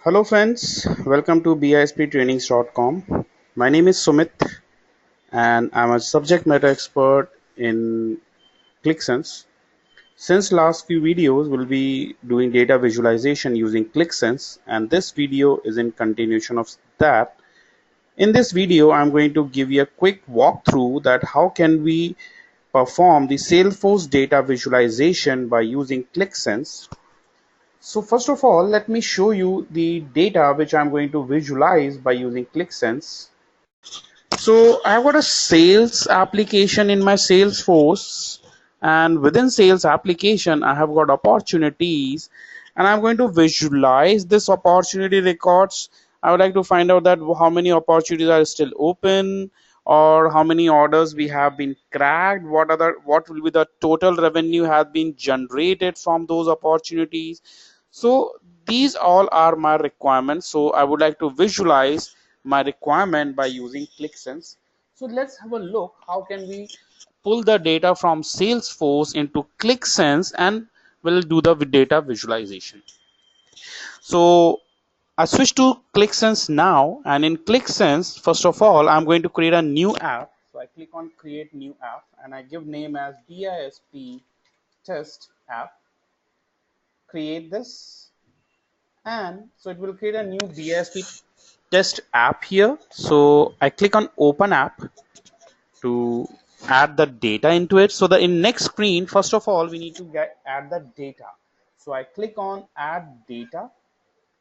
Hello friends, welcome to bisptrainings.com. My name is Sumit and I'm a subject matter expert in Qliksense. Since last few videos we'll be doing data visualization using Qliksense, and this video is in continuation of that. In this video I'm going to give you a quick walkthrough that how can we perform the Salesforce data visualization by using Qliksense. So first of all, let me show you the data which I'm going to visualize by using Qliksense. So I've got a sales application in my Salesforce, and within sales application, I have got opportunities, and I'm going to visualize this opportunity records. I would like to find out that how many opportunities are still open, or how many orders we have been cracked, what will be the total revenue have been generated from those opportunities. So these all are my requirements. So I would like to visualize my requirement by using Qliksense. So let's have a look how can we pull the data from Salesforce into Qliksense, and we'll do the data visualization. So I switch to Qliksense now, and in Qliksense, first of all, I'm going to create a new app. So I click on create new app and I give name as BISP test app. Create this, and so it will create a new BISP test app here. So I click on open app to add the data into it. So the in next screen, first of all, we need to add the data. So I click on add data.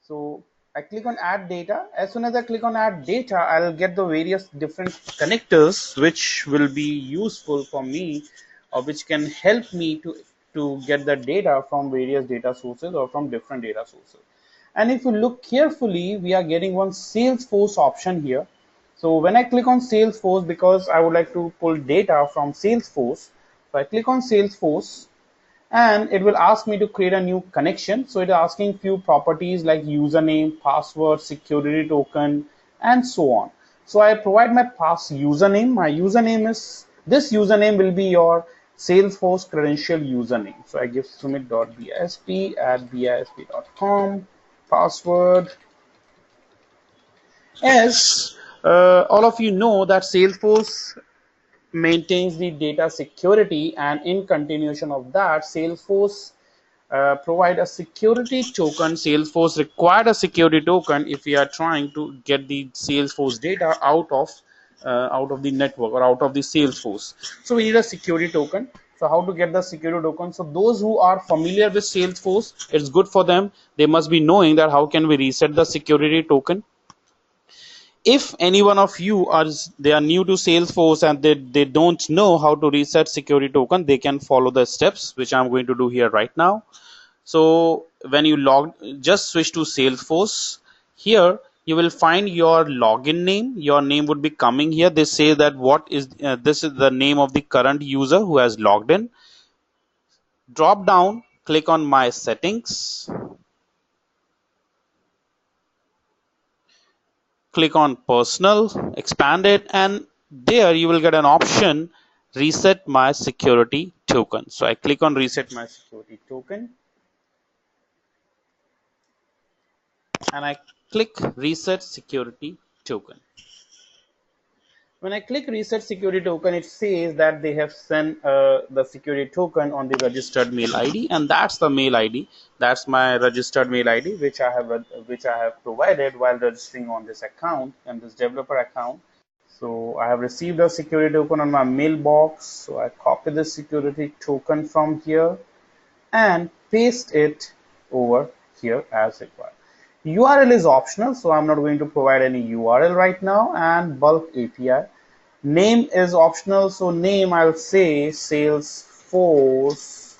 So I click on add data. As soon as I click on add data, I'll get the various different connectors which will be useful for me, or which can help me to get the data from various data sources or from different data sources. And if you look carefully, we are getting one Salesforce option here. So when I click on Salesforce, because I would like to pull data from Salesforce, so I click on Salesforce, and it will ask me to create a new connection. So it is asking few properties like username, password, security token, and so on. So I provide my past username. My username is, this username will be your Salesforce credential username. So I give sumit.bisp@bisp.com, password. As all of you know that Salesforce maintains the data security, and in continuation of that, Salesforce provide a security token. Salesforce required a security token if we are trying to get the Salesforce data out of the network or out of the Salesforce. So we need a security token. So how to get the security token? So those who are familiar with Salesforce, it's good for them. They must be knowing that how can we reset the security token. If any one of you are they are new to Salesforce and they don't know how to reset security token, they can follow the steps which I'm going to do here right now. So when you just switch to Salesforce. Here you will find your login name. Your name would be coming here. They say that what is this is the name of the current user who has logged in. Drop down, click on my settings, click on personal, expand it, and there you will get an option reset my security token. So I click on reset my security token, and I click reset security token. When I click reset security token, it says that they have sent the security token on the registered mail ID, and that's the mail ID. That's my registered mail ID, which I have provided while registering on this account and this developer account. So I have received a security token on my mailbox. So I copy the security token from here and paste it over here as required. URL is optional, so I'm not going to provide any URL right now. And bulk API. Name is optional, so name I'll say Salesforce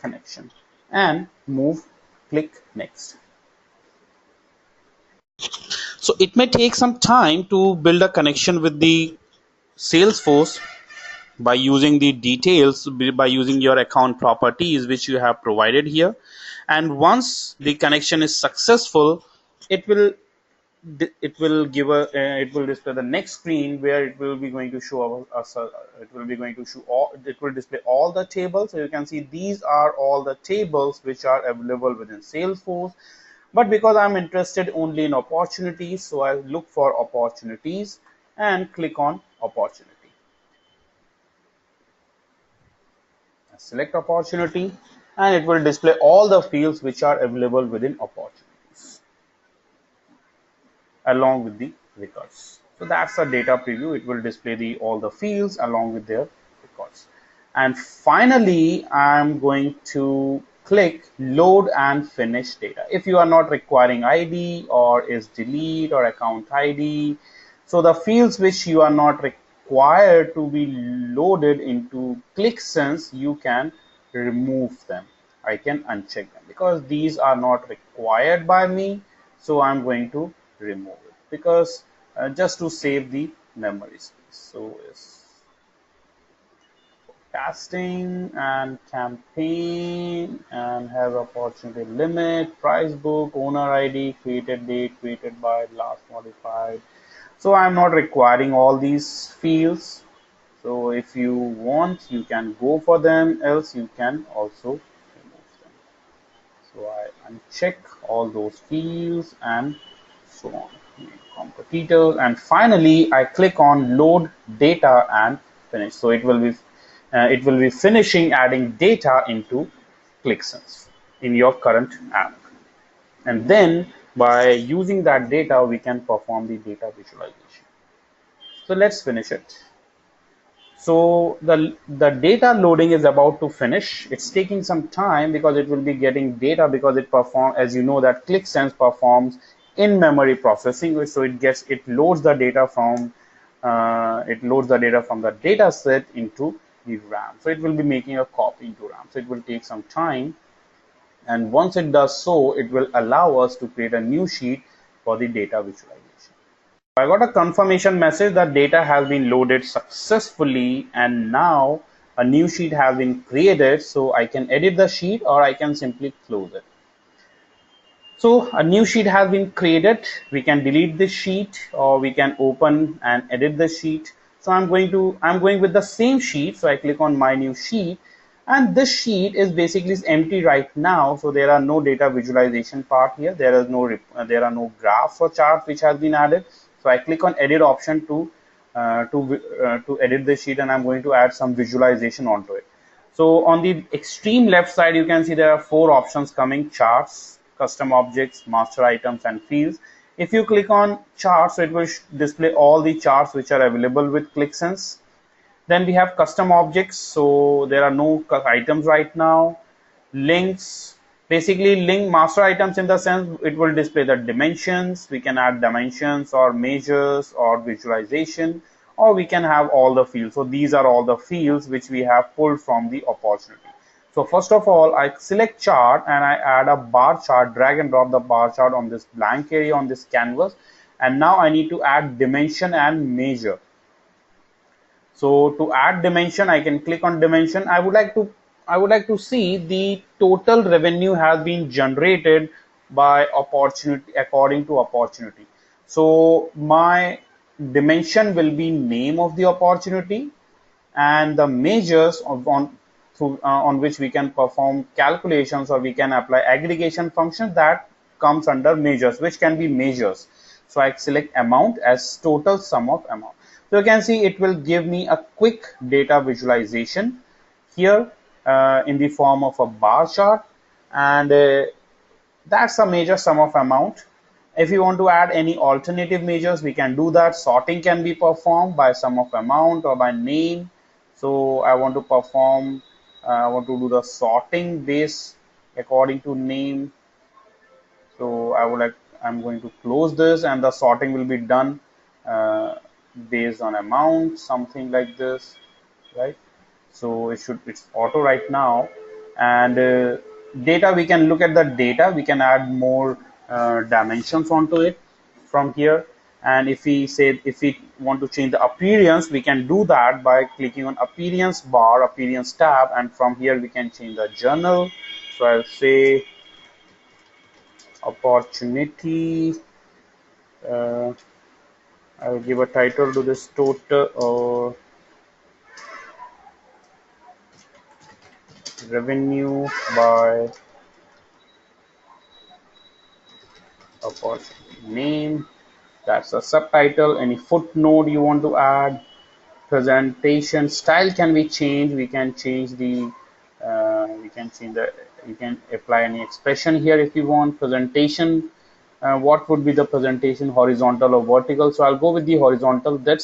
connection, and click next. So it may take some time to build a connection with the Salesforce by using the details, by using your account properties which you have provided here. And once the connection is successful, it will give a it will display the next screen where it will be going to show us it will display all the tables. So you can see these are all the tables which are available within Salesforce. But because I'm interested only in opportunities, so I look for opportunities and click on opportunity. I select opportunity and it will display all the fields which are available within opportunities along with the records. So that's a data preview. It will display all the fields along with their records. And finally, I'm going to click load and finish data. If you are not requiring ID or is delete or account ID, so the fields which you are not required to be loaded into Qliksense, you can remove them. I can uncheck them because these are not required by me. So I'm going to remove it because just to save the memory space. So is casting and campaign and have opportunity limit, price book, owner ID, created date, created by, last modified. So I'm not requiring all these fields. So if you want, you can go for them, else you can also remove them. So I uncheck all those fields and so on. Competitors, and finally I click on load data and finish. So it will be finishing adding data into Qliksense in your current app, and then by using that data we can perform the data visualization. So let's finish it. So the data loading is about to finish. It's taking some time because it will be getting data because it performs, as you know, that Qliksense performs in-memory processing. So it loads the data from the data set into the RAM. So it will be making a copy into RAM. So it will take some time. And once it does so, it will allow us to create a new sheet for the data visualization. I got a confirmation message that data has been loaded successfully and now a new sheet has been created, so I can edit the sheet or I can simply close it. So a new sheet has been created. We can delete this sheet or we can open and edit the sheet. So I'm going with the same sheet. So I click on my new sheet and this sheet is basically empty right now. So there are no data visualization part here. There are no graphs or charts which has been added. So I click on edit option to edit the sheet and I'm going to add some visualization onto it. So on the extreme left side, you can see there are 4 options coming: charts, custom objects, master items, and fields. If you click on charts, so it will display all the charts which are available with Qliksense. Then we have custom objects. So there are no items right now. Links, basically link master items in the sense it will display the dimensions. We can add dimensions or measures or visualization, or we can have all the fields. So these are all the fields which we have pulled from the opportunity. So first of all, I select chart and I add a bar chart, drag and drop the bar chart on this blank area on this canvas. And now I need to add dimension and measure. So to add dimension, I can click on dimension. I would like to see the total revenue has been generated by opportunity according to opportunity. So my dimension will be name of the opportunity and the measures on which we can perform calculations or we can apply aggregation functions that comes under measures, which can be measures. So I select amount as total sum of amount. So you can see it will give me a quick data visualization here in the form of a bar chart, and that's a major sum of amount. If you want to add any alternative measures, we can do that. Sorting can be performed by sum of amount or by name. So I want to I want to do the sorting based according to name. So I'm going to close this and the sorting will be done uh, based on amount, something like this, right? So it's auto right now. And data, we can look at the data, we can add more dimensions onto it from here. And if we want to change the appearance, we can do that by clicking on appearance bar, appearance tab, and from here we can change the journal. So I'll say opportunity. uh, I'll give a title to this total or revenue by opportunity name, that's a subtitle. Any footnote you want to add. Presentation style can be changed. We can change the you can apply any expression here if you want. Presentation, what would be the presentation, horizontal or vertical? So I'll go with the horizontal. That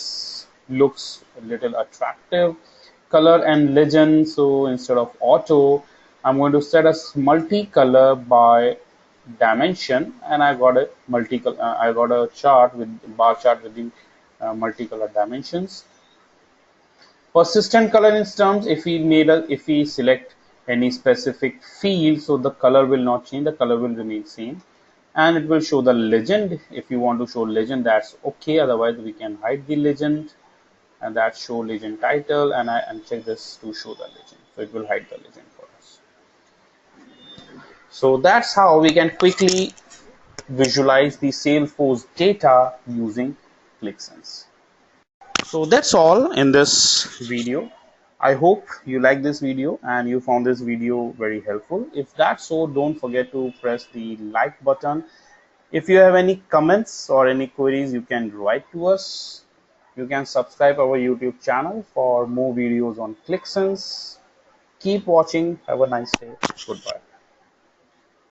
looks a little attractive. Color and legend, so instead of auto, I'm going to set as multicolor by dimension, and I got a multicolor. I got a chart with bar chart with the multicolor dimensions. Persistent color is terms, if we select any specific field, so the color will not change, the color will remain same. And it will show the legend. If you want to show legend, that's okay. Otherwise, we can hide the legend, and that show legend title, and I uncheck this to show the legend. So it will hide the legend for us. So that's how we can quickly visualize the Salesforce data using Qliksense. So that's all in this video. I hope you like this video and you found this video very helpful. If that's so, don't forget to press the like button. If you have any comments or any queries, you can write to us. You can subscribe our YouTube channel for more videos on Qliksense. Keep watching. Have a nice day. Goodbye.